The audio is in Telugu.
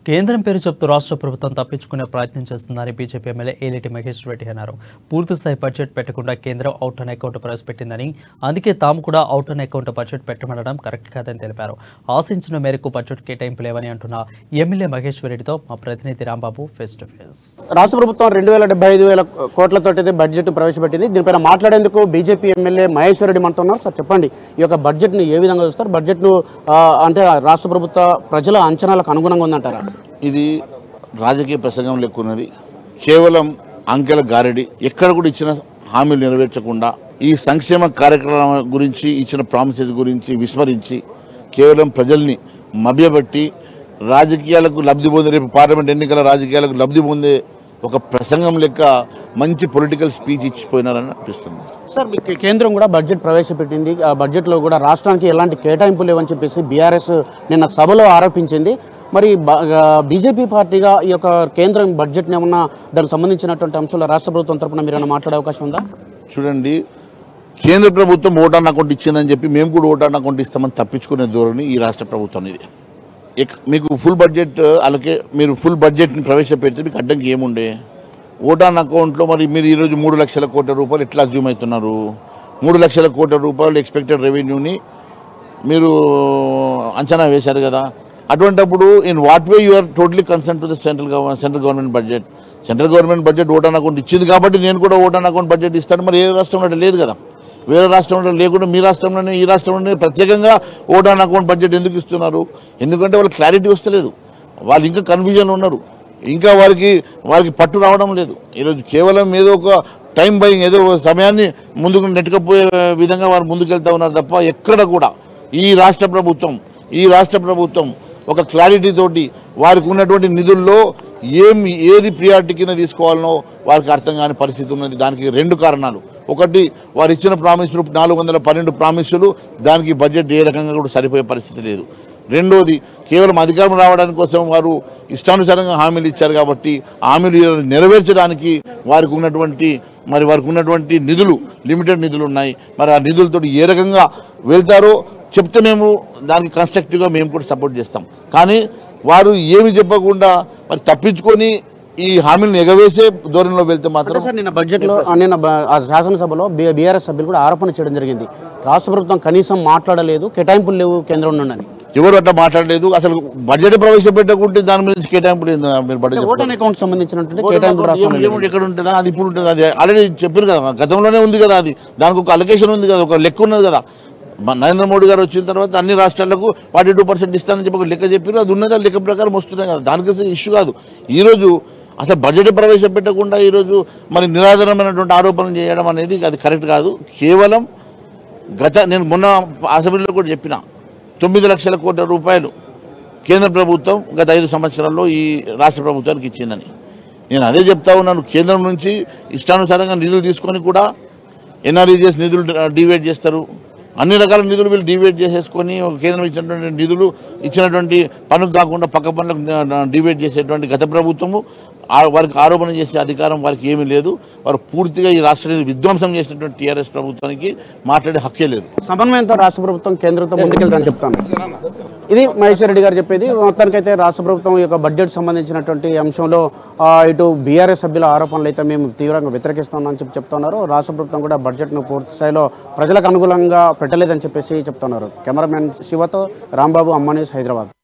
కేంద్రం పేరు చెప్తూ రాష్ట్ర ప్రభుత్వం తప్పించుకునే ప్రయత్నం చేస్తుందని బీజేపీ ఎమ్మెల్యే ఏలేటి మహేష్ రెడ్డి అన్నారు. పూర్తిస్థాయి బడ్జెట్ పెట్టకుండా కేంద్రం అవుట్ ఆన్ అకౌంట్ ప్రవేశపెట్టిందని, అందుకే తాము కూడా అవుట్ ఆన్ అకౌంట్ బడ్జెట్ పెట్టమనడం కరెక్ట్ కాదని తెలిపారు. ఆశించిన మేరకు బడ్జెట్ కేటాయింపు లేవని అంటున్న ఎమ్మెల్యే మహేష్ రెడ్డితో మా ప్రతినిధి రాంబాబు ఫేస్ టు ఫేస్. రాష్ట్ర ప్రభుత్వం 2,75,000 కోట్లతో బడ్జెట్ ప్రవేశపెట్టింది. దీనిపైన మాట్లాడేందుకు బీజేపీ ఎమ్మెల్యే మహేష్ రెడ్డి మనతో ఉన్నారు. సార్ చెప్పండి, ఈ యొక్క బడ్జెట్ను ఏ విధంగా చూస్తారు? బడ్జెట్ను అంటే రాష్ట్ర ప్రభుత్వ ప్రజల అంచనాలకు అనుగుణంగా ఉందంటారా? ఇది రాజకీయ ప్రసంగం లెక్కున్నది. కేవలం అంకెల గారడి. ఎక్కడ కూడా ఇచ్చిన హామీలు నెరవేర్చకుండా ఈ సంక్షేమ కార్యక్రమాల గురించి ఇచ్చిన ప్రామిసెస్ గురించి విస్మరించి కేవలం ప్రజల్ని మభ్యపెట్టి రాజకీయాలకు లబ్ధి పొందే, రేపు పార్లమెంట్ ఎన్నికల రాజకీయాలకు లబ్ధి పొందే ఒక ప్రసంగం లెక్క మంచి పొలిటికల్ స్పీచ్ ఇచ్చిపోయినారని అనిపిస్తుంది. సార్, కేంద్రం కూడా బడ్జెట్ ప్రవేశపెట్టింది. ఆ బడ్జెట్లో కూడా రాష్ట్రానికి ఎలాంటి కేటాయింపులు లేవని చెప్పేసి బీఆర్ఎస్ నిన్న సభలో ఆరోపించింది. మరి బీజేపీ పార్టీగా ఈ యొక్క కేంద్రం బడ్జెట్ని ఏమన్నా దానికి సంబంధించినటువంటి అంశాలు రాష్ట్ర ప్రభుత్వం తరఫున మీరు ఏమైనా మాట్లాడే అవకాశం ఉందా? చూడండి, కేంద్ర ప్రభుత్వం ఓటాన్ అకౌంట్ ఇచ్చిందని చెప్పి మేము కూడా ఓటాన్ అకౌంట్ ఇస్తామని తప్పించుకునే ధోరణి ఈ రాష్ట్ర ప్రభుత్వం. ఇది మీకు ఫుల్ బడ్జెట్ మీరు ఫుల్ బడ్జెట్ని ప్రవేశపెడితే మీకు అడ్డంకి ఏముండే? ఓటాన్ అకౌంట్లో మరి మీరు ఈరోజు 3 లక్షల కోట్ల రూపాయలు ఎట్లా అజ్యూమ్ అవుతున్నారు? 3 లక్షల కోట్ల రూపాయలు ఎక్స్పెక్టెడ్ రెవెన్యూని మీరు అంచనా వేశారు కదా. అటువంటిప్పుడు in what way you are totally concern to the central government budget. Central government budget vote on account ఇచ్చింది కాబట్టి నేను కూడా ఓటాన్ అకౌంట్ బడ్జెట్ ఇస్తాను. మరి ఏ రాష్ట్రంలో లేదు కదా. వేరే రాష్ట్రంలో లేకుండా మీ రాష్ట్రంలోనే, ఈ రాష్ట్రంలోనే ప్రత్యేకంగా ఓటాన్ అకౌంట్ బడ్జెట్ ఎందుకు ఇస్తున్నారు? ఎందుకంటే వాళ్ళకి క్లారిటీ వస్తలేదు. వాళ్ళు ఇంకా కన్ఫ్యూజన్ ఉన్నారు. ఇంకా వారికి పట్టు రావడం లేదు. ఈరోజు కేవలం ఏదో ఒక టైం బయింగ్, ఏదో సమయాన్ని ముందుకు నెట్టుకపోయే విధంగా వారు ముందుకెళ్తా ఉన్నారు తప్ప ఎక్కడ కూడా ఈ రాష్ట్ర ప్రభుత్వం ఒక క్లారిటీ తోటి వారికి ఉన్నటువంటి నిధుల్లో ఏది ప్రియారిటీ కింద తీసుకోవాలనో వారికి అర్థం కాని పరిస్థితి ఉన్నది. దానికి 2 కారణాలు. ఒకటి, వారు ఇచ్చిన ప్రామిసులు 412 ప్రామిసులు, దానికి బడ్జెట్ ఏ రకంగా కూడా సరిపోయే పరిస్థితి లేదు. రెండోది, కేవలం అధికారం రావడానికి కోసం వారు ఇష్టానుసారంగా హామీలు ఇచ్చారు కాబట్టి హామీలు నెరవేర్చడానికి వారికి ఉన్నటువంటి నిధులు లిమిటెడ్ నిధులు ఉన్నాయి. మరి ఆ నిధులతో ఏ రకంగా వెళ్తారో చెప్తే మేము దానికి కన్స్ట్రక్టివ్గా మేము కూడా సపోర్ట్ చేస్తాం. కానీ వారు ఏమి చెప్పకుండా మరి తప్పించుకొని ఈ హామీలను ఎగవేసే ధోరణిలో వెళ్తే మాత్రం. సార్, నిన్న బడ్జెట్లో శాసనసభలో బీఆర్ఎస్ సభ్యులు కూడా ఆరోపణ చేయడం జరిగింది. రాష్ట్ర ప్రభుత్వం కనీసం మాట్లాడలేదు, కేటాయింపులు లేవు కేంద్రం నుండి. ఎవరు అట్లా మాట్లాడలేదు. అసలు బడ్జెట్ ప్రవేశపెట్టకుంటే దాని గురించి కేటాయింపులు ఓటాన్ అకౌంట్ సంబంధించినటువంటి కేటాయింపులు ఎక్కడ ఉంటుందా? అది ఇప్పుడు ఉంటుంది. అది ఆల్రెడీ చెప్పారు కదా, గతంలోనే ఉంది కదా. అది దానికి ఒక అలొకేషన్ ఉంది కదా, ఒక లెక్క ఉన్నది కదా. నరేంద్ర మోడీ గారు వచ్చిన తర్వాత అన్ని రాష్ట్రాలకు 42% ఇస్తానని చెప్పి ఒక లెక్క చెప్పారు. అది ఉన్నది, ఆ లెక్క ప్రకారం వస్తున్నాయి కదా. దానికి ఇష్యూ కాదు. ఈరోజు అసలు బడ్జెట్ ప్రవేశపెట్టకుండా ఈరోజు మరి నిరాధారమైనటువంటి ఆరోపణలు చేయడం అనేది అది కరెక్ట్ కాదు. కేవలం నేను మొన్న అసెంబ్లీలో కూడా చెప్పిన 9 లక్షల కోట్ల రూపాయలు కేంద్ర ప్రభుత్వం గత 5 సంవత్సరాల్లో ఈ రాష్ట్ర ప్రభుత్వానికి ఇచ్చిందని నేను అదే చెప్తా ఉన్నాను. కేంద్రం నుంచి ఇష్టానుసారంగా నిధులు తీసుకొని కూడా ఎన్ఆర్ఈజీఎస్ నిధులు డివైడ్ చేస్తారు. అన్ని రకాల నిధులు వీళ్ళు డివైడ్ చేసేసుకొని కేంద్రం ఇచ్చినటువంటి నిధులు ఇచ్చినటువంటి పనులు కాకుండా పక్క పనులకు డివైడ్ చేసేటువంటి గత ప్రభుత్వము వారికి ఆరోపణ చేసే అధికారం వారికి ఏమీ లేదు. వారు పూర్తిగా ఈ రాష్ట్రాన్ని విధ్వంసం చేసినటువంటి టీఆర్ఎస్ ప్రభుత్వానికి మాట్లాడే హక్కే లేదు. సమన్వయంతో రాష్ట్ర ప్రభుత్వం కేంద్రంతో ముందుకెళ్తారని చెప్తాను. ఇది మహేష్ రెడ్డి గారు చెప్పేది. మొత్తానికైతే రాష్ట్ర ప్రభుత్వం యొక్క బడ్జెట్ సంబంధించినటువంటి అంశంలో ఇటు బీఆర్ఎస్ సభ్యుల ఆరోపణలు అయితే మేము తీవ్రంగా వ్యతిరేకిస్తున్నామని చెప్తున్నారు. రాష్ట్ర ప్రభుత్వం కూడా బడ్జెట్ను పూర్తి స్థాయిలో ప్రజలకు అనుకూలంగా పెట్టలేదని చెప్పేసి చెప్తున్నారు. కెమెరామెన్ శివతో రాంబాబు, అమ్మా న్యూస్, హైదరాబాద్.